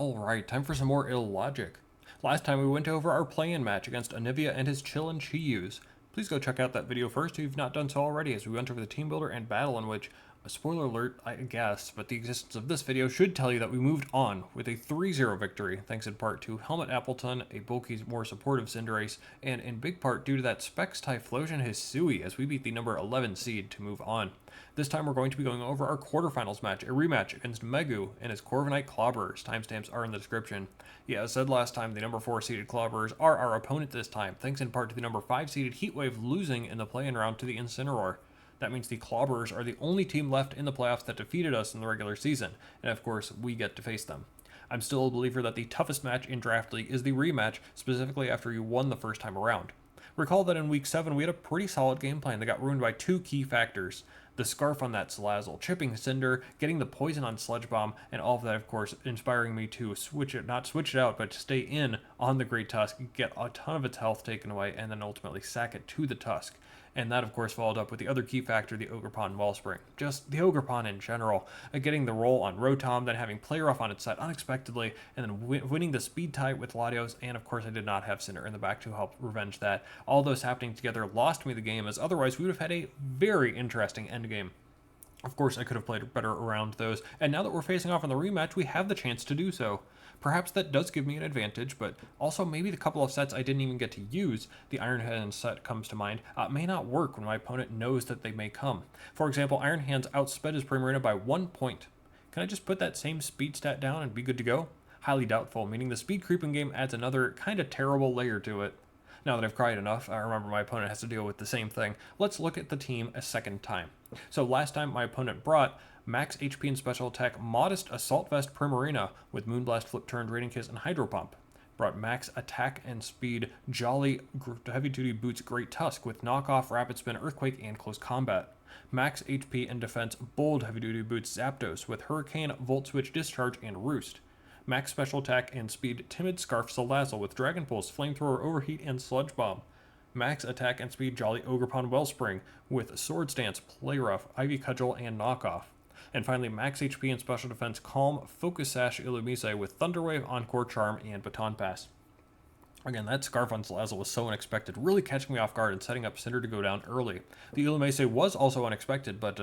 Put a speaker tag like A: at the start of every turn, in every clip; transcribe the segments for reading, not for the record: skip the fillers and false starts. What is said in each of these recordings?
A: Alright, time for some more illogic. Last time we went over our play-in match against Anivia and his Chillin' Chi-Yus. Please go check out that video first if you've not done so already, as we went over the Teambuilder and battle in which, a spoiler alert, I guess, but the existence of this video should tell you that we moved on with a 3-0 victory, thanks in part to Helmet Appleton, a bulky, more supportive Cinderace, and in big part due to that Specs Typhlosion Hisui, as we beat the number 11 seed to move on. This time we're going to be going over our quarterfinals match, a rematch against Megu and his Corviknight Clobberers. Timestamps are in the description. Yeah, as said last time, the number 4 seeded Clobberers are our opponent this time, thanks in part to the number 5 seeded Heatwave losing in the play-in round to the Incineroar. That means the Clobberers are the only team left in the playoffs that defeated us in the regular season, and of course, we get to face them. I'm still a believer that the toughest match in Draft League is the rematch, specifically after you won the first time around. Recall that in Week 7 we had a pretty solid game plan that got ruined by two key factors. The Scarf on that Salazzle, chipping Cinder, getting the poison on Sludge Bomb, and all of that, of course, inspiring me to not switch it out, but to stay in on the Great Tusk, get a ton of its health taken away, and then ultimately sack it to the Tusk. And that, of course, followed up with the other key factor, the Ogerpon-Wellspring. Just the Ogerpon in general. Getting the roll on Rotom, then having Play Rough on its side unexpectedly, and then winning the speed tie with Latios, and of course I did not have Cinder in the back to help revenge that. All those happening together lost me the game, as otherwise we would have had a very interesting endgame. Of course, I could have played better around those, and now that we're facing off in the rematch, we have the chance to do so. Perhaps that does give me an advantage, but also maybe the couple of sets I didn't even get to use, the Iron Hands set comes to mind, may not work when my opponent knows that they may come. For example, Iron Hands outsped his Primarina by 1 point. Can I just put that same speed stat down and be good to go? Highly doubtful, meaning the speed creeping game adds another kind of terrible layer to it. Now that I've cried enough, I remember my opponent has to deal with the same thing. Let's look at the team a second time. So last time my opponent brought max HP and special attack modest Assault Vest Primarina with Moonblast, Flip Turn, Draining Kiss, and Hydro Pump. Brought max attack and speed Jolly Heavy Duty Boots Great Tusk with Knockoff, Rapid Spin, Earthquake, and Close Combat. Max HP and defense Bold Heavy Duty Boots Zapdos with Hurricane, Volt Switch, Discharge, and Roost. Max special attack and speed Timid Scarf Salazzle with Dragon Pulse, Flamethrower, Overheat, and Sludge Bomb. Max attack and speed Jolly Ogerpon-Wellspring with Sword Stance, Play Rough, Ivy Cudgel, and Knockoff. And finally, max HP and special defense Calm, Focus Sash, Illumise with Thunderwave, Encore Charm, and Baton Pass. Again, that Scarf on Salazzle was so unexpected, really catching me off guard and setting up Cinder to go down early. The Illumise was also unexpected, but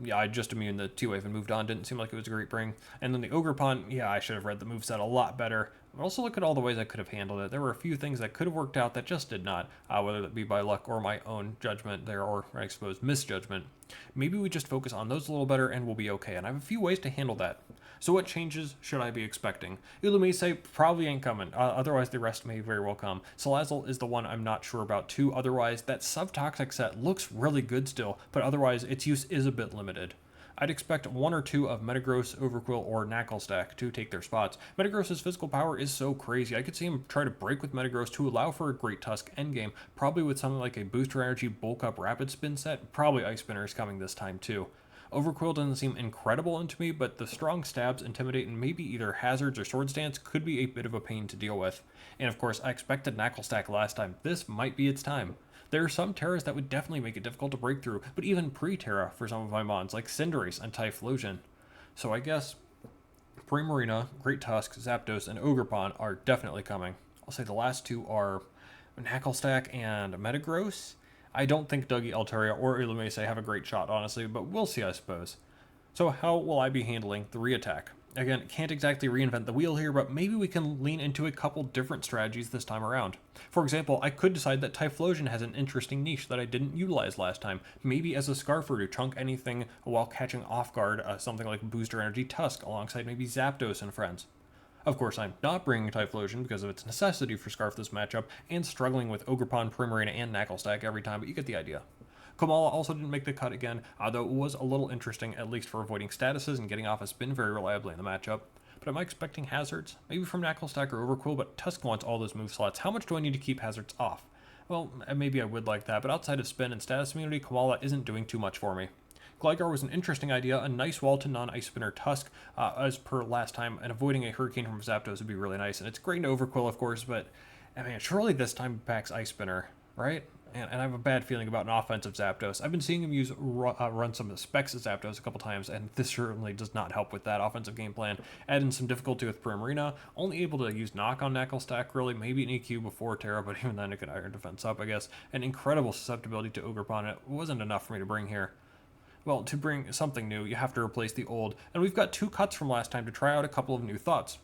A: yeah, I just immune the T-Wave and moved on. Didn't seem like it was a great bring. And then the Ogerpon, yeah, I should have read the moveset a lot better. But also look at all the ways I could have handled it. There were a few things that could have worked out that just did not, whether that be by luck or my own judgment there, or I suppose misjudgment. Maybe we just focus on those a little better and we'll be okay, and I have a few ways to handle that. So what changes should I be expecting? Illumise probably ain't coming, otherwise the rest may very well come. Salazzle is the one I'm not sure about too, otherwise that Subtoxic set looks really good still, but otherwise its use is a bit limited. I'd expect 1 or 2 of Metagross, Overqwil, or Knacklestack to take their spots. Metagross's physical power is so crazy, I could see him try to break with Metagross to allow for a Great Tusk endgame, probably with something like a Booster Energy Bulk Up Rapid Spin set. Probably Ice Spinner is coming this time too. Overqwil doesn't seem incredible into me, but the strong stabs, Intimidate, and maybe either Hazards or Sword Stance could be a bit of a pain to deal with. And of course, I expected Knacklestack last time. This might be its time. There are some Terras that would definitely make it difficult to break through, but even pre-Terra for some of my mons, like Cinderace and Typhlosion. So I guess Primarina, Great Tusk, Zapdos, and Ogerpon are definitely coming. I'll say the last two are Knacklestack and Metagross. I don't think Dougie, Altaria, or Illumise have a great shot, honestly, but we'll see, I suppose. So how will I be handling the re-attack? Again, can't exactly reinvent the wheel here, but maybe we can lean into a couple different strategies this time around. For example, I could decide that Typhlosion has an interesting niche that I didn't utilize last time, maybe as a Scarfer to chunk anything while catching off guard, something like Booster Energy Tusk, alongside maybe Zapdos and friends. Of course, I'm not bringing Typhlosion because of its necessity for Scarf this matchup, and struggling with Ogerpon, Primarina, and Knacklestack every time, but you get the idea. Komala also didn't make the cut again, though it was a little interesting, at least for avoiding statuses and getting off a spin very reliably in the matchup. But am I expecting Hazards? Maybe from Knacklestack or Overqwil, but Tusk wants all those move slots. How much do I need to keep Hazards off? Well, maybe I would like that, but outside of spin and status immunity, Komala isn't doing too much for me. Gligar was an interesting idea, a nice wall to non-Ice Spinner Tusk, as per last time, and avoiding a Hurricane from Zapdos would be really nice. And it's great to Overqwil, of course, but I mean, surely this time packs Ice Spinner, right? and I have a bad feeling about an offensive Zapdos. I've been seeing him run some of the specs of Zapdos a couple times, and this certainly does not help with that offensive game plan. Add in some difficulty with Primarina, only able to use Knock on Knuckle Stack, really, maybe an EQ before Terra, but even then it could Iron Defense up, I guess. An incredible susceptibility to Ogerpon, it wasn't enough for me to bring here. Well, to bring something new, you have to replace the old, and we've got 2 cuts from last time to try out a couple of new thoughts.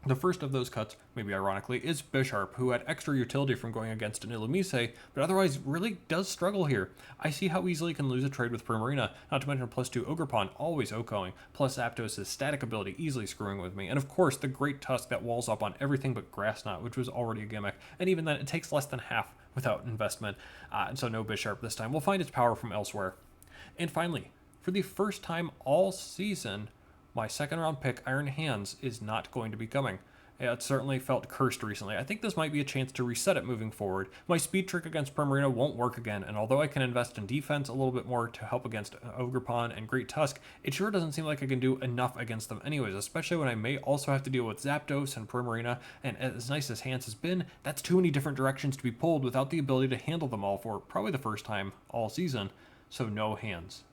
A: The first of those cuts, maybe ironically, is Bisharp, who had extra utility from going against an Illumise, but otherwise really does struggle here. I see how easily he can lose a trade with Primarina, not to mention +2 Ogerpon, always OHKOing, plus Zapdos' static ability easily screwing with me, and of course the Great Tusk that walls up on everything but Grass Knot, which was already a gimmick, and even then it takes less than half without investment, so no Bisharp this time. We'll find its power from elsewhere. And finally, for the first time all season, my second round pick, Iron Hands, is not going to be coming. It certainly felt cursed recently. I think this might be a chance to reset it moving forward. My speed trick against Primarina won't work again, and although I can invest in defense a little bit more to help against Ogerpon and Great Tusk, it sure doesn't seem like I can do enough against them anyways, especially when I may also have to deal with Zapdos and Primarina, and as nice as Hands has been, that's too many different directions to be pulled without the ability to handle them all for probably the first time all season, so no Hands.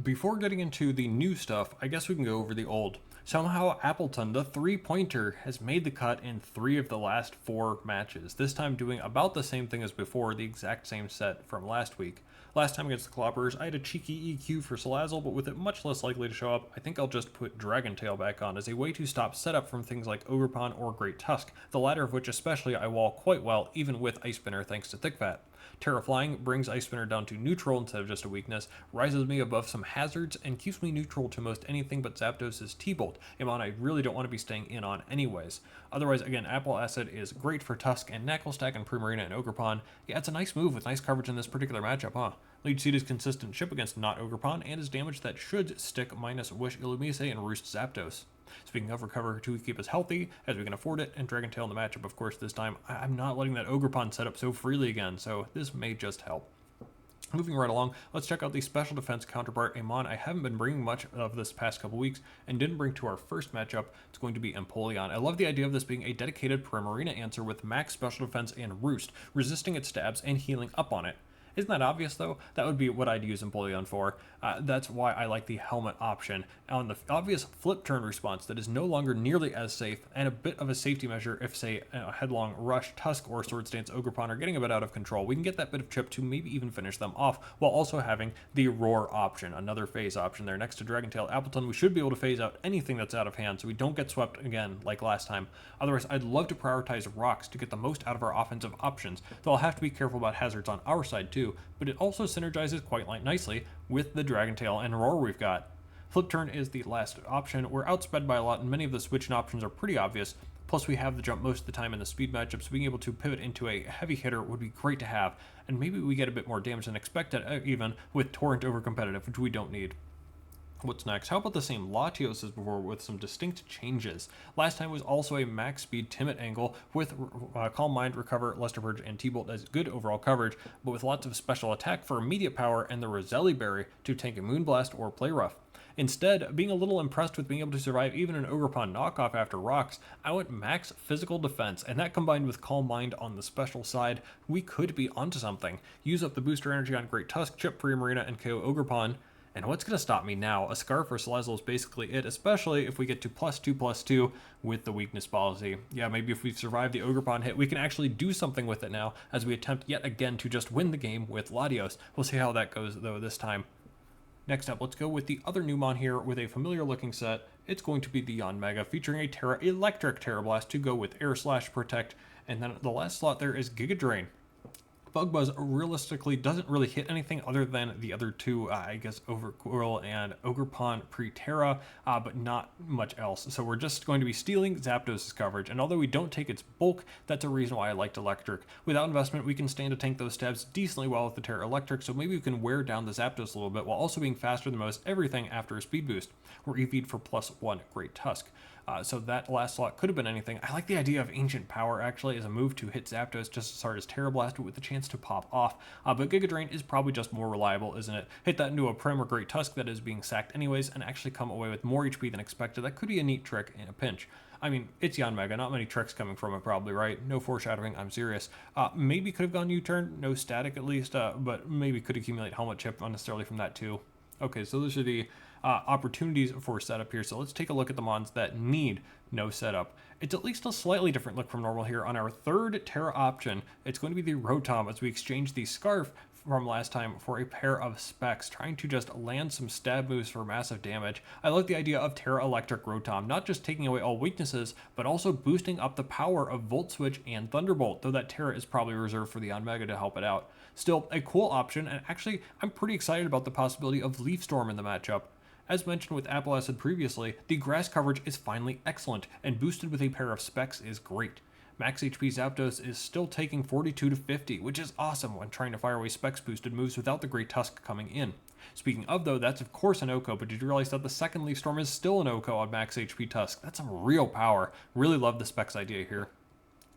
A: Before getting into the new stuff, I guess we can go over the old. Somehow Appleton, the 3-pointer, has made the cut in 3 of the last 4 matches, this time doing about the same thing as before, the exact same set from last week. Last time against the Clobberers, I had a cheeky EQ for Salazzle, but with it much less likely to show up, I think I'll just put Dragon Tail back on as a way to stop setup from things like Ogerpon or Great Tusk, the latter of which especially I wall quite well, even with Ice Spinner thanks to Thick Fat. Terra Flying brings Ice Spinner down to neutral instead of just a weakness, rises me above some hazards, and keeps me neutral to most anything but Zapdos' T-Bolt, a mon I really don't want to be staying in on anyways. Otherwise, again, Apple Acid is great for Tusk and Knuckle Stack and Primarina and Ogerpon. Yeah, it's a nice move with nice coverage in this particular matchup, huh? Lead Seed is consistent chip against not Ogerpon, and is damage that should stick minus Wish Illumise and Roost Zapdos. Speaking of recover to keep us healthy, as we can afford it, and Dragon Tail in the matchup, of course, this time, I'm not letting that Ogerpon set up so freely again, so this may just help. Moving right along, let's check out the special defense counterpart, a mon I haven't been bringing much of this past couple weeks, and didn't bring to our first matchup. It's going to be Empoleon. I love the idea of this being a dedicated Primarina answer with max special defense and Roost, resisting its stabs and healing up on it. Isn't that obvious, though? That would be what I'd use Empoleon for. That's why I like the helmet option. On the obvious flip turn response that is no longer nearly as safe, and a bit of a safety measure if, say, Headlong Rush, Tusk, or Swords Dance Ogerpon are getting a bit out of control, we can get that bit of chip to maybe even finish them off, while also having the Roar option, another phase option there. Next to Dragon Tail Appleton, we should be able to phase out anything that's out of hand, so we don't get swept again like last time. Otherwise, I'd love to prioritize Rocks to get the most out of our offensive options, though I'll have to be careful about hazards on our side too, but it also synergizes quite nicely with the Dragon Tail and Roar we've got. Flip Turn is the last option. We're outsped by a lot, and many of the switching options are pretty obvious. Plus, we have the jump most of the time in the speed matchup, so being able to pivot into a heavy hitter would be great to have, and maybe we get a bit more damage than expected, even with Torrent over competitive, which we don't need. What's next? How about the same Latios as before with some distinct changes? Last time was also a max speed Timid angle with Calm Mind, Recover, Luster Purge, and T-Bolt as good overall coverage, but with lots of special attack for immediate power and the Roselli Berry to tank a Moonblast or Play Rough. Instead, being a little impressed with being able to survive even an Ogerpon knockoff after Rocks, I went max physical defense, and that combined with Calm Mind on the special side, we could be onto something. Use up the booster energy on Great Tusk, chip Primarina, and KO Ogerpon. And what's going to stop me now? A Scarf or Salazzle is basically it, especially if we get to +2/+2 with the weakness policy. Yeah, maybe if we've survived the Ogerpon hit, we can actually do something with it now as we attempt yet again to just win the game with Latios. We'll see how that goes, though, this time. Next up, let's go with the other new mon here with a familiar looking set. It's going to be the Yanmega, featuring a Terra Electric Terra Blast to go with Air Slash Protect, and then the last slot there is Giga Drain. Bug Buzz realistically doesn't really hit anything other than the other two, I guess Overcoil and Ogerpon pre-Terra, but not much else. So we're just going to be stealing Zapdos' coverage, and although we don't take its bulk, that's a reason why I liked Electric. Without investment, we can stand to tank those stabs decently well with the Terra Electric, so maybe we can wear down the Zapdos a little bit while also being faster than most everything after a speed boost. We're EV'd for +1 Great Tusk. So that last slot could have been anything. I like the idea of Ancient Power actually as a move to hit Zapdos just as hard as Terra Blast, but with the chance to pop off. But Giga Drain is probably just more reliable, isn't it? Hit that into a Prim or Great Tusk that is being sacked anyways and actually come away with more HP than expected. That could be a neat trick in a pinch. I mean, it's Yanmega, not many tricks coming from it probably, right? No foreshadowing, I'm serious. Maybe could have gone U-turn, no static at least, but maybe could accumulate helmet chip unnecessarily from that too. Okay, so those are the opportunities for setup here. So let's take a look at the mons that need no setup. It's at least a slightly different look from normal here. On our third Terra option, it's going to be the Rotom as we exchange the Scarf from last time for a pair of specs, trying to just land some stab moves for massive damage. I like the idea of Terra Electric Rotom, not just taking away all weaknesses, but also boosting up the power of Volt Switch and Thunderbolt, though that Terra is probably reserved for the Yanmega to help it out. Still, a cool option, and actually, I'm pretty excited about the possibility of Leaf Storm in the matchup. As mentioned with Apple Acid previously, the grass coverage is finally excellent, and boosted with a pair of specs is great. Max HP Zapdos is still taking 42 to 50, which is awesome when trying to fire away specs boosted moves without the Great Tusk coming in. Speaking of though, that's of course an OHKO, but did you realize that the second Leaf Storm is still an OHKO on Max HP Tusk? That's some real power. Really love the specs idea here.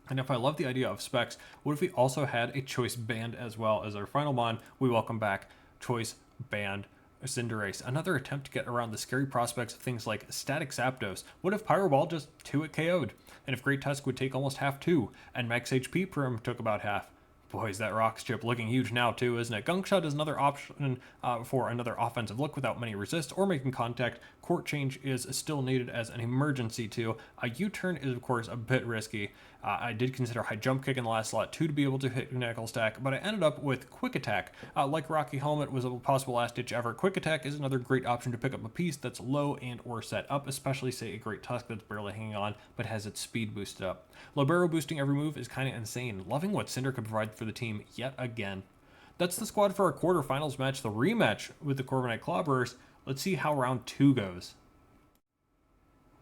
A: And if I love the idea of specs, what if we also had a Choice Band as well as our final mon? We welcome back Choice Band Cinderace, another attempt to get around the scary prospects of things like Static Zapdos. What if Pyro Ball just 2-hit KO'd? And if Great Tusk would take almost half too, and Max HP Prim took about half? Boy, is that Rock's chip looking huge now too, isn't it? Gunk Shot is another option for another offensive look without many resists or making contact. Court Change is still needed as an emergency too. A U-turn is of course a bit risky. I did consider High Jump Kick in the last slot too to be able to hit Knuckle Stack, but I ended up with Quick Attack. Like Rocky Helmet was a possible last ditch effort, Quick Attack is another great option to pick up a piece that's low and or set up, especially say a Great Tusk that's barely hanging on but has its speed boosted up. Libero boosting every move is kind of insane. Loving what Cinder could provide for the team yet again. That's the squad for our quarterfinals match, the rematch with the Corviknight Clobberers. Let's see how round 2 goes.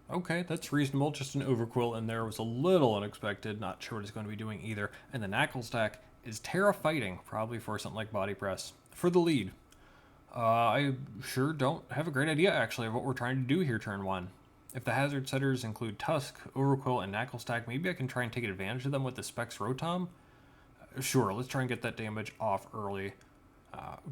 A: Okay, that's reasonable. Just an Overquill in there was a little unexpected. Not sure what it's going to be doing either. And the Knuckle Stack is Terra Fighting, probably for something like Body Press. For the lead, I sure don't have a great idea actually of what we're trying to do here turn 1. If the hazard setters include Tusk, Overquill, and Knuckle Stack, maybe I can try and take advantage of them with the Specs Rotom. Sure, let's try and get that damage off early.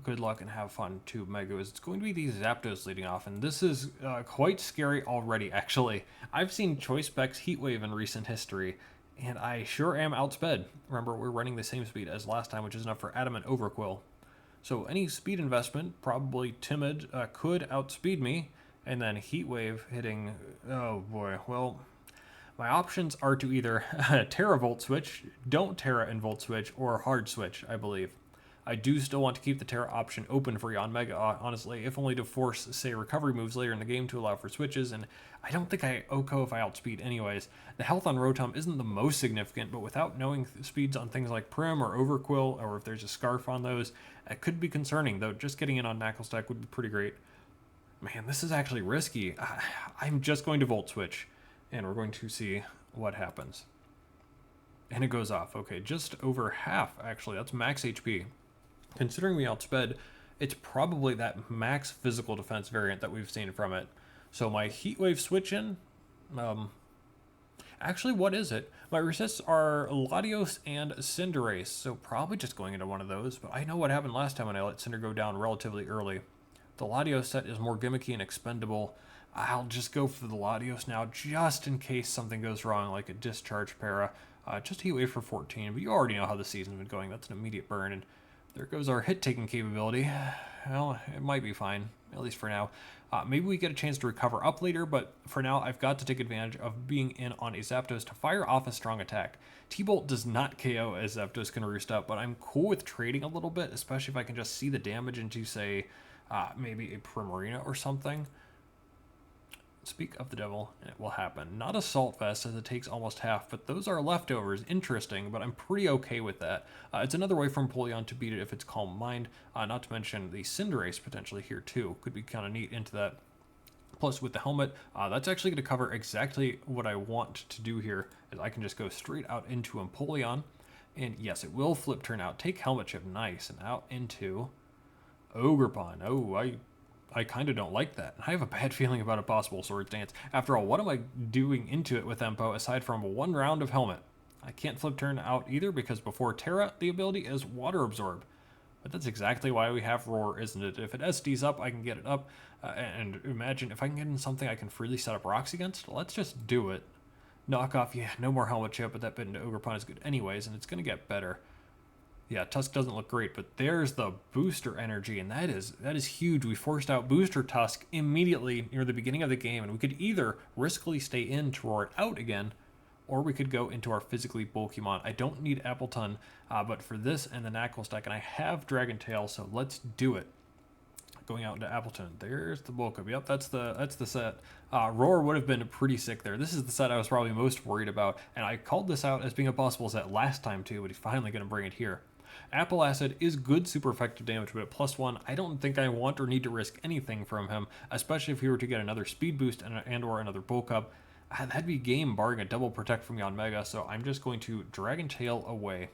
A: Good luck and have fun too, Mega. It's going to be these Zapdos leading off, and this is quite scary already, actually. I've seen Choice Specs Heatwave in recent history, and I sure am outsped. Remember, we're running the same speed as last time, which is enough for Adamant Overquill. So any speed investment, probably Timid, could outspeed me, and then Heatwave hitting, oh boy, well, my options are to either Terra Volt Switch, don't Terra and Volt Switch, or Hard Switch, I believe. I do still want to keep the Terra option open for Yanmega, honestly, if only to force, say, recovery moves later in the game to allow for switches, and I don't think I OHKO if I outspeed anyways. The health on Rotom isn't the most significant, but without knowing speeds on things like Prim or Overquill, or if there's a Scarf on those, it could be concerning, though just getting in on Knuckle Stack would be pretty great. Man, this is actually risky. I'm just going to Volt Switch, and we're going to see what happens. And it goes off. Okay, just over half, actually. That's max HP. Considering we outsped, it's probably that max physical defense variant that we've seen from it. So my Heatwave switch in, actually, what is it? My resists are Latios and Cinderace, so probably just going into one of those, but I know what happened last time when I let Cinder go down relatively early. The Latios set is more gimmicky and expendable. I'll just go for the Latios now, just in case something goes wrong, like a Discharge Para. Just Heatwave for 14, but you already know how the season's been going. That's an immediate burn, and there goes our hit-taking capability. Well, it might be fine, at least for now. Maybe we get a chance to recover up later, but for now, I've got to take advantage of being in on a Zapdos to fire off a strong attack. T-Bolt does not KO as Zapdos can roost up, but I'm cool with trading a little bit, especially if I can just see the damage into, say, maybe a Primarina or something. Speak of the devil, and it will happen. Not Assault Vest, as it takes almost half, but those are leftovers. Interesting, but I'm pretty okay with that. It's another way for Empoleon to beat it if it's Calm Mind, not to mention the Cinderace potentially here too. Could be kind of neat into that. Plus with the helmet, that's actually going to cover exactly what I want to do here, as I can just go straight out into Empoleon. And yes, it will flip turn out, take helmet chip, nice, and out into Ogerpon. Oh, I kind of don't like that. I have a bad feeling about a possible Swords Dance. After all, what am I doing into it with Empo aside from one round of Helmet? I can't flip turn out either because before Terra, the ability is Water Absorb. But that's exactly why we have Roar, isn't it? If it SDs up, I can get it up. And imagine if I can get in something I can freely set up rocks against, let's just do it. Knockoff, yeah, no more helmet chip, but that bit into Ogerpon is good anyways, and it's going to get better. Yeah, Tusk doesn't look great, but there's the booster energy, and that is huge. We forced out Booster Tusk immediately near the beginning of the game, and we could either riskily stay in to roar it out again, or we could go into our physically bulky mon. I don't need Appleton, but for this and the Knuckle Stack, and I have Dragon Tail, so let's do it. Going out into Appleton. There's the bulk up. Yep, that's the set. Roar would have been pretty sick there. This is the set I was probably most worried about, and I called this out as being a possible set last time too, but he's finally going to bring it here. Apple Acid is good super effective damage, but at +1, I don't think I want or need to risk anything from him, especially if he were to get another speed boost and or another bulk up. That'd be game barring a double protect from Yanmega, so I'm just going to Dragon Tail away.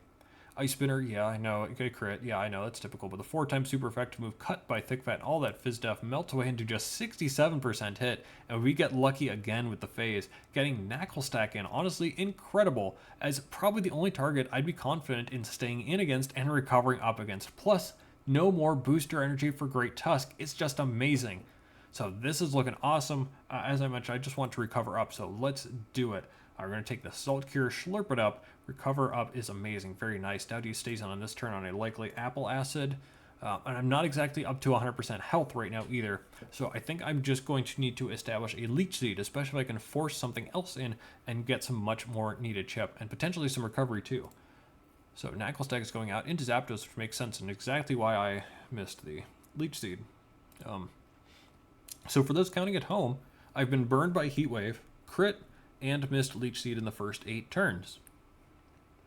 A: Ice Spinner, yeah, I know, it could crit, yeah, I know, that's typical, but the 4-time super effective move cut by Thick Fat, all that Fizz Def melts away into just 67% hit, and we get lucky again with the phase, getting Knuckle Stack in, honestly incredible, as probably the only target I'd be confident in staying in against and recovering up against, plus no more booster energy for Great Tusk, it's just amazing. So this is looking awesome. As I mentioned, I just want to recover up, so let's do it. We're going to take the Salt Cure, slurp it up. Recover up is amazing. Very nice. Dowdy stays on this turn on a likely Apple Acid. And I'm not exactly up to 100% health right now either. So I think I'm just going to need to establish a Leech Seed, especially if I can force something else in and get some much more needed chip. And potentially some recovery too. So Knuckle Stack is going out into Zapdos, which makes sense and exactly why I missed the Leech Seed. So for those counting at home, I've been burned by Heat Wave, crit, and missed Leech Seed in the first 8 turns.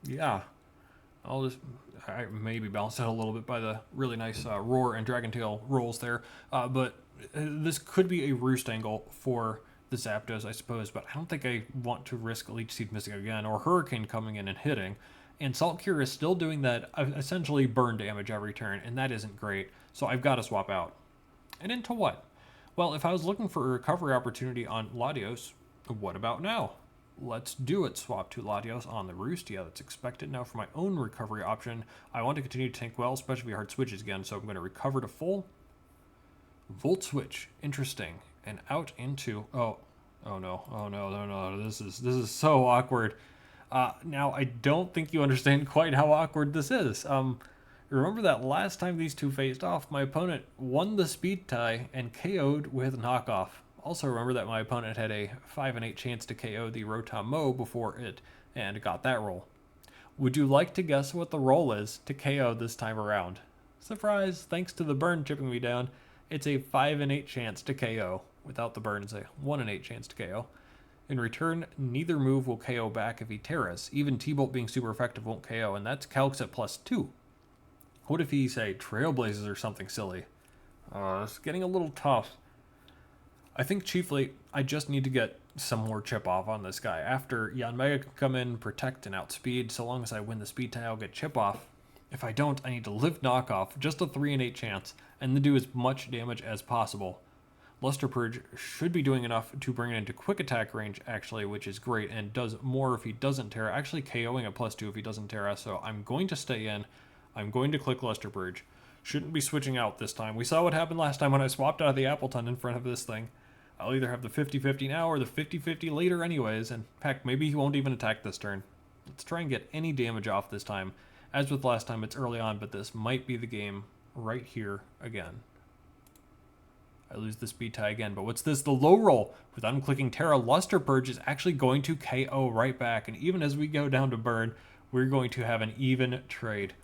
A: Yeah, I maybe balanced out a little bit by the really nice Roar and Dragon Tail rolls there, but this could be a roost angle for the Zapdos, I suppose, but I don't think I want to risk Leech Seed missing again, or Hurricane coming in and hitting, and Salt Cure is still doing that essentially burn damage every turn, and that isn't great, so I've got to swap out. And into what? Well, if I was looking for a recovery opportunity on Latios, what about now? Let's do it. Swap to Latios on the Roost. Yeah, that's expected. Now for my own recovery option, I want to continue to tank well, especially if we hard switches again, so I'm going to recover to full. Volt Switch. Interesting. And out into... Oh no. This is so awkward. Now, I don't think you understand quite how awkward this is. Remember that last time these two faced off, my opponent won the speed tie and KO'd with knockoff. Also remember that my opponent had a 5 in 8 chance to KO the Rotom-Mow before it, and got that roll. Would you like to guess what the roll is to KO this time around? Surprise, thanks to the burn chipping me down, it's a 5 in 8 chance to KO. Without the burn, it's a 1 in 8 chance to KO. In return, neither move will KO back if he Terras. Even T-Bolt being super effective won't KO, and that's Calcs at +2. What if he, say, Trailblazes or something silly? It's getting a little tough. I think chiefly, I just need to get some more chip off on this guy. After Yanmega can come in, protect, and outspeed, so long as I win the speed tie, I'll get chip off. If I don't, I need to live knockoff, just a 3 in 8 chance, and then do as much damage as possible. Luster Purge should be doing enough to bring it into quick attack range, actually, which is great, and does more if he doesn't Terra, actually KOing at +2 if he doesn't Terra, so I'm going to stay in. I'm going to click Luster Purge. Shouldn't be switching out this time. We saw what happened last time when I swapped out of the Appleton in front of this thing. I'll either have the 50-50 now or the 50-50 later anyways, and heck, maybe he won't even attack this turn. Let's try and get any damage off this time. As with last time, it's early on, but this might be the game right here again. I lose the speed tie again, but what's this? The low roll. With unclicking Terra, Luster Purge is actually going to KO right back, and even as we go down to burn, we're going to have an even trade.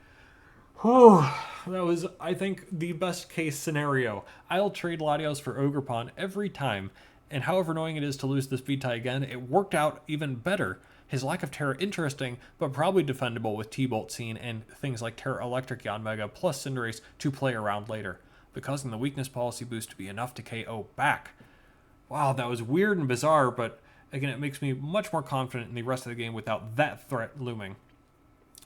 A: Whew, that was, I think, the best case scenario. I'll trade Latios for Ogerpon every time, and however annoying it is to lose the speed tie again, it worked out even better. His lack of Terra interesting, but probably defendable with T-Bolt scene and things like Terra Electric Yanmega plus Cinderace to play around later, but causing the weakness policy boost to be enough to KO back. Wow, that was weird and bizarre, but again, it makes me much more confident in the rest of the game without that threat looming.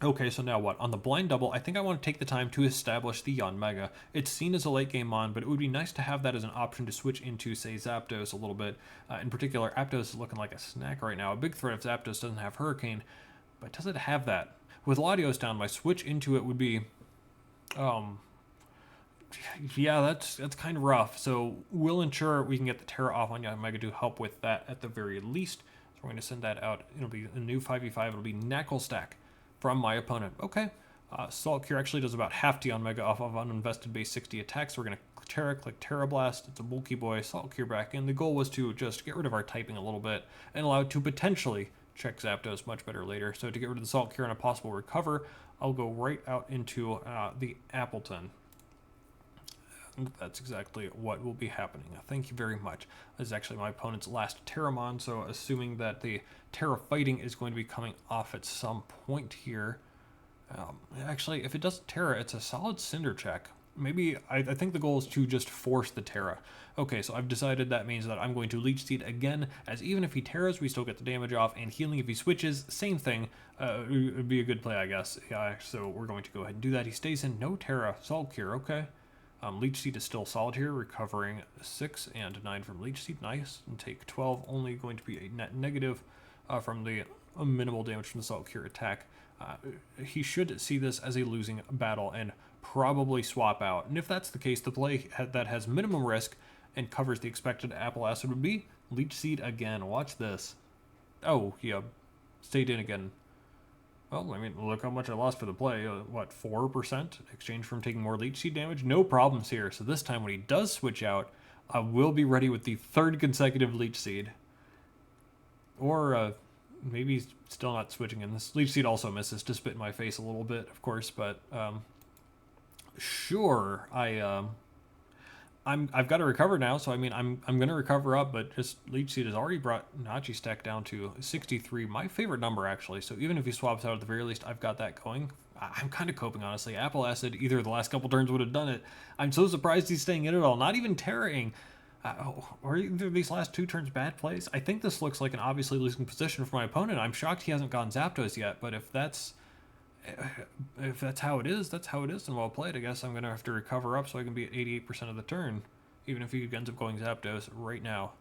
A: Okay, so now what? On the blind double, I think I want to take the time to establish the Yanmega. It's seen as a late game mon, but it would be nice to have that as an option to switch into, say, Zapdos a little bit. In particular, Aptos is looking like a snack right now. A big threat if Zapdos doesn't have Hurricane, but does it have that? With Latios down, my switch into it would be... yeah, that's kind of rough. So we'll ensure we can get the Terra off on Yanmega to help with that at the very least. So we're going to send that out. It'll be a new 5v5. It'll be Knuckle Stack from my opponent. Okay. Salt Cure actually does about half the Mega off of uninvested base 60 attacks. So we're going to Terra, click Terra Blast. It's a bulky boy. Salt Cure back in. The goal was to just get rid of our typing a little bit and allow it to potentially check Zapdos much better later. So to get rid of the Salt Cure and a possible recover, I'll go right out into the Appleton. That's exactly what will be happening. Thank you very much. This is actually my opponent's last Terramon, so assuming that the Terra Fighting is going to be coming off at some point here. Actually, if it doesn't Terra, it's a solid Cinder check. Maybe, I think the goal is to just force the Terra. Okay, so I've decided that means that I'm going to Leech Seed again, as even if he Terras, we still get the damage off, and healing if he switches, same thing. It would be a good play, I guess. Yeah, so we're going to go ahead and do that. He stays in, no Terra, Salt Cure, okay. Leech Seed is still solid here, recovering 6 and 9 from Leech Seed. Nice. And take 12, only going to be a net negative from the minimal damage from the Salt Cure attack. He should see this as a losing battle and probably swap out. And if that's the case, the play that has minimum risk and covers the expected Apple Acid would be Leech Seed again. Watch this. Oh, yeah. Stayed in again. Well, I mean, look how much I lost for the play. What, 4%? Exchange from taking more Leech Seed damage? No problems here. So this time when he does switch out, I will be ready with the 3rd consecutive Leech Seed. Or maybe he's still not switching in. This Leech Seed also misses to spit in my face a little bit, of course. But sure, I've got to recover now, so I mean, I'm going to recover up, but just Leech Seed has already brought Nachi Stack down to 63, my favorite number, actually. So even if he swaps out, at the very least, I've got that going. I'm kind of coping, honestly. Apple Acid, either the last couple turns would have done it. I'm so surprised he's staying in at all. Not even Terraing. Or either these last 2 turns bad plays? I think this looks like an obviously losing position for my opponent. I'm shocked he hasn't gone Zapdos yet, but if that's how it is, that's how it is, and well played. I guess I'm going to have to recover up so I can be at 88% of the turn, even if he ends up going Zapdos right now.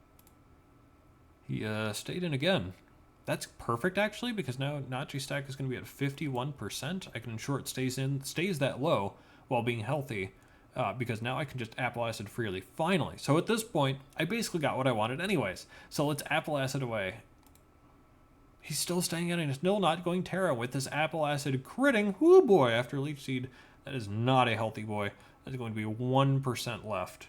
A: He stayed in again. That's perfect, actually, because now Nachi Stack is going to be at 51%. I can ensure it stays that low while being healthy, because now I can just Apple Acid freely, finally. So at this point, I basically got what I wanted anyways. So let's Apple Acid away. He's still staying in and still not going Terra with this Apple Acid critting. Whoo boy, after Leech Seed. That is not a healthy boy. That's going to be 1% left.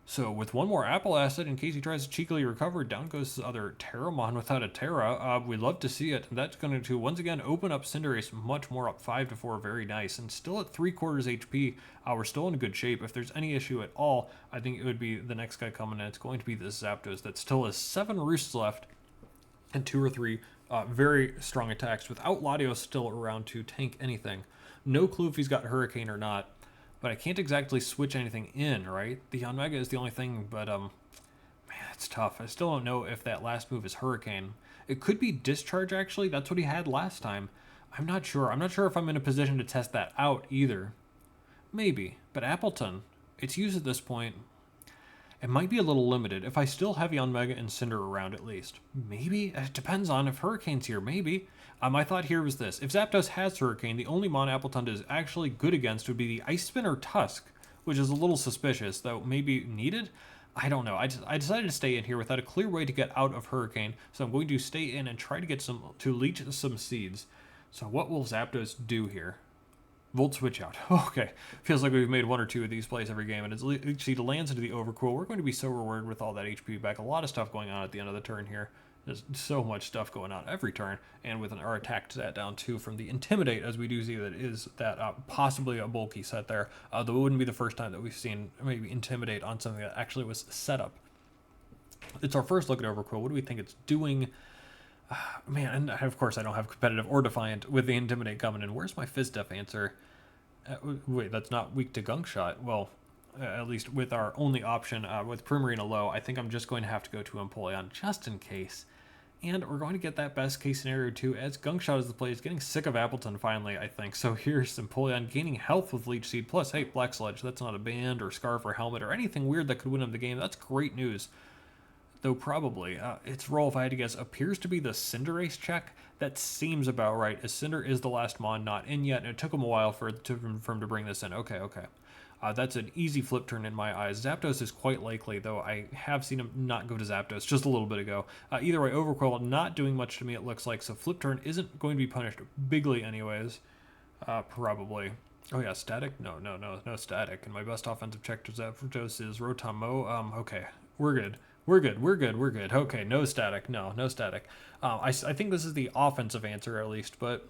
A: So with one more Apple Acid, in case he tries to cheekily recover, down goes the other Terramon without a Terra. We'd love to see it. That's going to, once again, open up Cinderace much more, up 5-4, very nice. And still at 3/4 HP, we're still in good shape. If there's any issue at all, I think it would be the next guy coming in. It's going to be this Zapdos that still has 7 Roosts left and 2 or 3 very strong attacks, without Latios still around to tank anything. No clue if he's got Hurricane or not. But I can't exactly switch anything in, right? The Mega is the only thing, but, man, it's tough. I still don't know if that last move is Hurricane. It could be Discharge, actually. That's what he had last time. I'm not sure. I'm not sure if I'm in a position to test that out, either. Maybe. But Appleton, its use at this point, it might be a little limited. If I still have Mega and Cinder around, at least. Maybe? It depends on if Hurricane's here. Maybe. My thought here was this. If Zapdos has Hurricane, the only Mon Appleton is actually good against would be the Ice Spin or Tusk, which is a little suspicious, though maybe needed? I don't know. I decided to stay in here without a clear way to get out of Hurricane, so I'm going to stay in and try to get to leech some seeds. So what will Zapdos do here? Volt Switch out. Okay. Feels like we've made 1 or 2 of these plays every game, and as Leech Seed lands into the Overcool, we're going to be so rewarded with all that HP back. A lot of stuff going on at the end of the turn here. There's so much stuff going on every turn, and with our attack stat down too from the Intimidate, as we do see that is that possibly a bulky set there. Though it wouldn't be the first time that we've seen maybe Intimidate on something that actually was set up. It's our first look at Overcool. What do we think it's doing? Man, and of course I don't have Competitive or Defiant with the Intimidate coming in. Where's my Fizz-Def answer? Wait, that's not weak to Gunk Shot. Well, at least with our only option with Primarina low, I think I'm just going to have to go to Empoleon just in case. And we're going to get that best case scenario too, as Gunk Shot is the play. Is getting sick of Appleton finally, I think. So here's Empoleon gaining health with Leech Seed. Plus, hey, Black Sludge, that's not a band or scarf or helmet or anything weird that could win him the game. That's great news. Though probably, its role, if I had to guess, appears to be the Cinderace check. That seems about right, as Cinder is the last Mon not in yet, and it took him a while for him to bring this in. Okay. That's an easy flip turn in my eyes. Zapdos is quite likely, though I have seen him not go to Zapdos just a little bit ago. Either way, Overqwell not doing much to me, it looks like, so flip turn isn't going to be punished bigly anyways. Probably. Oh yeah, static? No static. And my best offensive check to Zapdos is Rotom-Mow. Okay, we're good. We're good. Okay, no static. No static. I think this is the offensive answer at least, but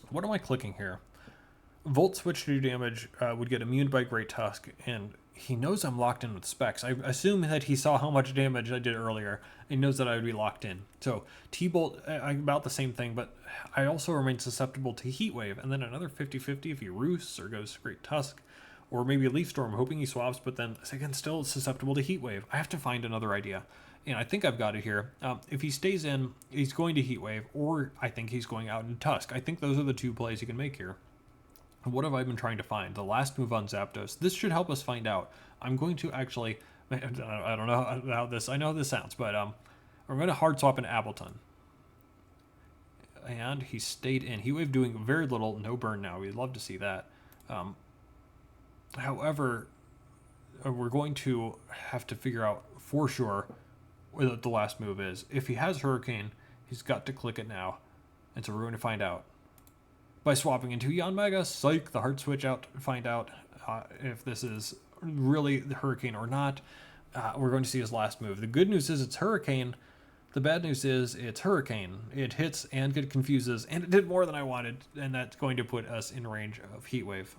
A: what am I clicking here? Volt Switch to do damage would get immune by Great Tusk, and he knows I'm locked in with specs. I assume that he saw how much damage I did earlier. He knows that I would be locked in. So T-Bolt, about the same thing, but I also remain susceptible to Heat Wave, and then another 50-50 if he roosts or goes Great Tusk, or maybe Leaf Storm, hoping he swaps, but then again still susceptible to Heat Wave. I have to find another idea, and I think I've got it here. If he stays in, he's going to Heat Wave, or I think he's going out in Tusk. I think those are the two plays he can make here. What have I been trying to find? The last move on Zapdos. This should help us find out. I'm going to actually, I don't know how this, I know how this sounds, but I'm going to hard swap an Appleton. And he stayed in. Heat Wave doing very little, no burn now. We'd love to see that. However, we're going to have to figure out for sure what the last move is. If he has Hurricane, he's got to click it now. And so we're going to find out. By swapping into Yanmega, psych, the hard switch out to find out if this is really the Hurricane or not. We're going to see his last move. The good news is it's Hurricane. The bad news is it's Hurricane. It hits and it confuses, and it did more than I wanted, and that's going to put us in range of Heat Wave.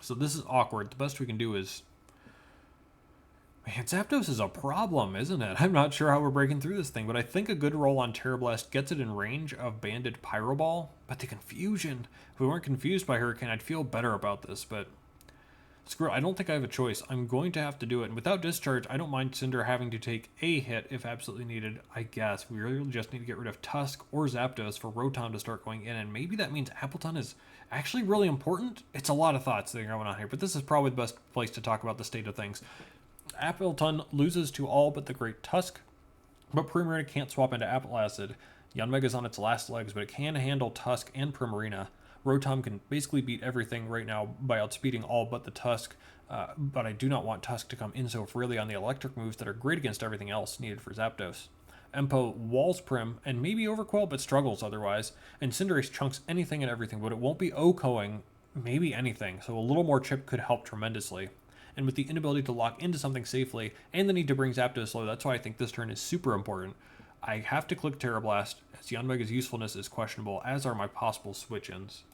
A: So this is awkward. The best we can do is... Man, Zapdos is a problem, isn't it? I'm not sure how we're breaking through this thing, but I think a good roll on Terra Blast gets it in range of Banded Pyro Ball. But the confusion, if we weren't confused by Hurricane, I'd feel better about this, but screw it, I don't think I have a choice. I'm going to have to do it, and without Discharge, I don't mind Cinder having to take a hit if absolutely needed, I guess. We really just need to get rid of Tusk or Zapdos for Rotom to start going in, and maybe that means Appleton is actually really important? It's a lot of thoughts that are going on here, but this is probably the best place to talk about the state of things. Appleton loses to all but the Great Tusk, but Primarina can't swap into Apple Acid. Yanmega's on its last legs, but it can handle Tusk and Primarina. Rotom can basically beat everything right now by outspeeding all but the Tusk, but I do not want Tusk to come in so freely on the electric moves that are great against everything else needed for Zapdos. Empo walls Prim, and maybe Overqwell, but struggles otherwise, and Cinderace chunks anything and everything, but it won't be OHKOing maybe anything, so a little more chip could help tremendously. And with the inability to lock into something safely, and the need to bring Zapdos low, that's why I think this turn is super important. I have to click Terra Blast, as Yanmega's usefulness is questionable, as are my possible switch-ins.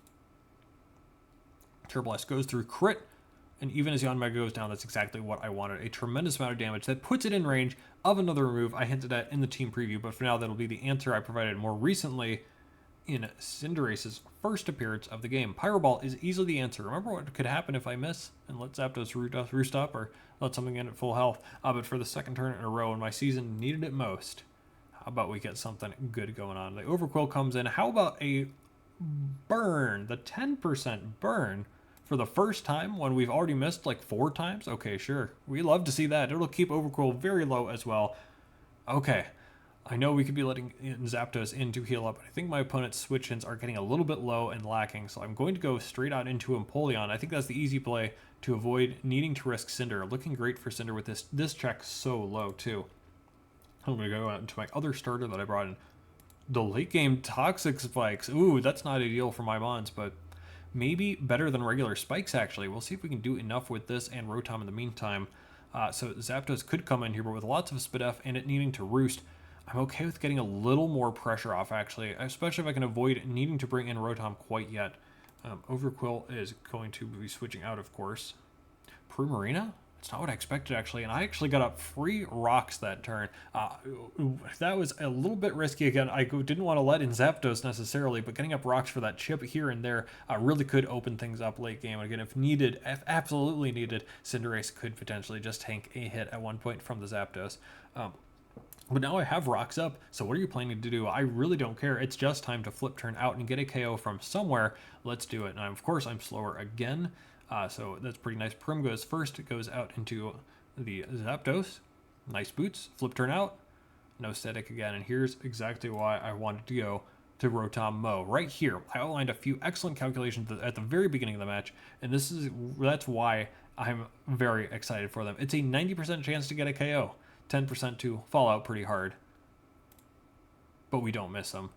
A: Terra Blast goes through crit, and even as Yanmega goes down, that's exactly what I wanted. A tremendous amount of damage that puts it in range of another move I hinted at in the team preview, but for now that'll be the answer I provided more recently in Cinderace's first appearance of the game. Pyro Ball is easily the answer. Remember what could happen if I miss and let Zapdos roost up or let something in at full health. But for the second turn in a row, and my season needed it most, how about we get something good going on? The Overqwell comes in. How about a burn? The 10% burn for the first time when we've already missed like 4 times? Okay, sure. We love to see that. It'll keep Overqwell very low as well. Okay. I know we could be letting Zapdos in to heal up, but I think my opponent's switch-ins are getting a little bit low and lacking, so I'm going to go straight out into Empoleon. I think that's the easy play to avoid needing to risk Cinder. Looking great for Cinder with this check so low, too. I'm going to go out into my other starter that I brought in. The late-game Toxic Spikes. Ooh, that's not ideal for my Mons, but maybe better than regular Spikes, actually. We'll see if we can do enough with this and Rotom in the meantime. So Zapdos could come in here, but with lots of Spidef and it needing to roost, I'm okay with getting a little more pressure off, actually, especially if I can avoid needing to bring in Rotom quite yet. Overqwell is going to be switching out, of course. Primarina? That's not what I expected, actually, and I actually got up free rocks that turn. That was a little bit risky again. I didn't want to let in Zapdos necessarily, but getting up rocks for that chip here and there really could open things up late game. Again, if needed, if absolutely needed, Cinderace could potentially just tank a hit at one point from the Zapdos. But now I have rocks up, so what are you planning to do? I really don't care. It's just time to flip turn out and get a KO from somewhere. Let's do it. And of course, I'm slower again, so that's pretty nice. Prim goes first. It goes out into the Zapdos. Nice boots. Flip turn out. No static again. And here's exactly why I wanted to go to Rotom-Mow. Right here, I outlined a few excellent calculations at the very beginning of the match, and that's why I'm very excited for them. It's a 90% chance to get a KO, 10% to fall out pretty hard, but we don't miss them.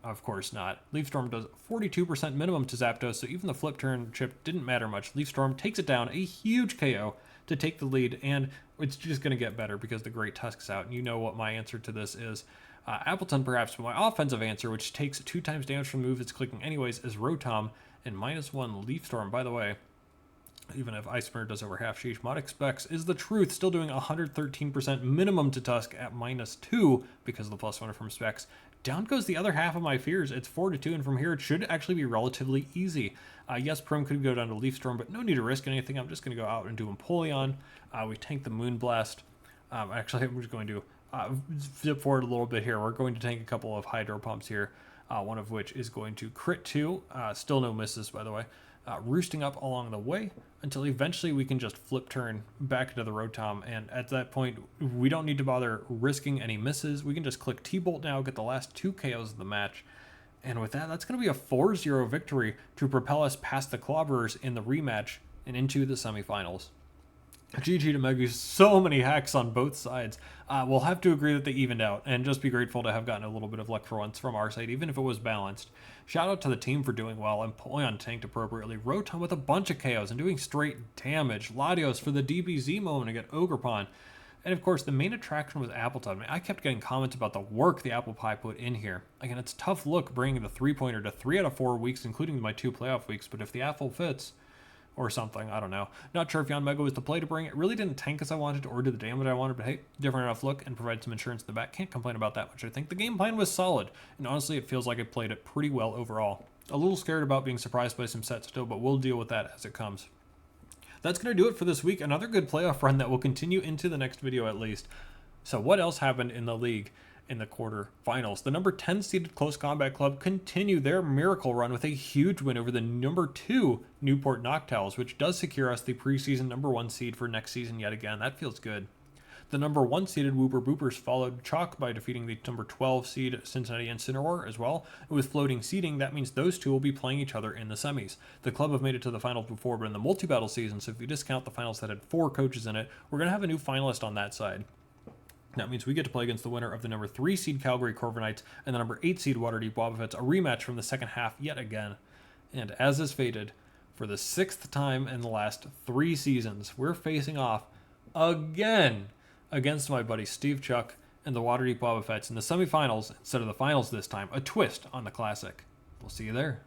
A: Of course not. Leaf Storm does 42% minimum to Zapdos, so even the flip turn chip didn't matter much. Leaf Storm takes it down, a huge KO to take the lead, and it's just going to get better because the Great Tusk's out. And you know what my answer to this is. Appleton, perhaps, but my offensive answer, which takes 2 times damage from the move it's clicking anyways, is Rotom, and -1 Leaf Storm. By the way, even if Ice Mirror does over half, Sheesh, Mod Expects is the truth, still doing 113% minimum to Tusk at -2 because of the +1 from Specs. Down goes the other half of my fears. It's 4-2, and from here it should actually be relatively easy. Yes, Prim could go down to Leaf Storm, but no need to risk anything. I'm just going to go out and do Empoleon. We tank the Moonblast. Actually, I'm just going to zip forward a little bit here. We're going to tank a couple of Hydro Pumps here, one of which is going to crit 2. Still no misses, by the way. Roosting up along the way until eventually we can just flip turn back into the Rotom, and at that point we don't need to bother risking any misses. We can just click T-Bolt now, get the last 2 KOs of the match, and with that, that's going to be a 4-0 victory to propel us past the Clobberers in the rematch and into the semifinals. GG to Megu, so many hacks on both sides. We'll have to agree that they evened out, and just be grateful to have gotten a little bit of luck for once from our side, even if it was balanced. Shout out to the team for doing well, and Empoleon tanked appropriately. Rotom with a bunch of KOs and doing straight damage. Latios for the DBZ moment to get Ogerpon. And of course, the main attraction was Appleton. I kept getting comments about the work the Apple Pie put in here. Again, it's a tough look bringing the 3-pointer to 3 out of 4 weeks, including my 2 playoff weeks, but if the apple fits, or something, I don't know. Not sure if Yanmega was the play to bring. It really didn't tank as I wanted or do the damage I wanted, but hey, different enough look and provide some insurance in the back. Can't complain about that much. I think the game plan was solid, and honestly, it feels like I played it pretty well overall. A little scared about being surprised by some sets still, but we'll deal with that as it comes. That's going to do it for this week. Another good playoff run that will continue into the next video at least. So what else happened in the league in the quarterfinals? The number 10 seeded Close Combat Club continue their miracle run with a huge win over the number 2 Newport Noctowls, which does secure us the preseason number 1 seed for next season yet again. That feels good. The number 1 seeded Wooper Boopers followed Chalk by defeating the number 12 seed Cincinnati Incineroar as well. With floating seeding, that means those two will be playing each other in the semis. The club have made it to the finals before, but in the multi-battle season, so if you discount the finals that had 4 coaches in it, we're going to have a new finalist on that side. That means we get to play against the winner of the number 3 seed Calgary Corviknights and the number 8 seed Waterdeep Wobbuffets, a rematch from the second half yet again. And as is fated, for the 6th time in the last 3 seasons, we're facing off again against my buddy Steve Chuck and the Waterdeep Wobbuffets in the semifinals instead of the finals this time. A twist on the classic. We'll see you there.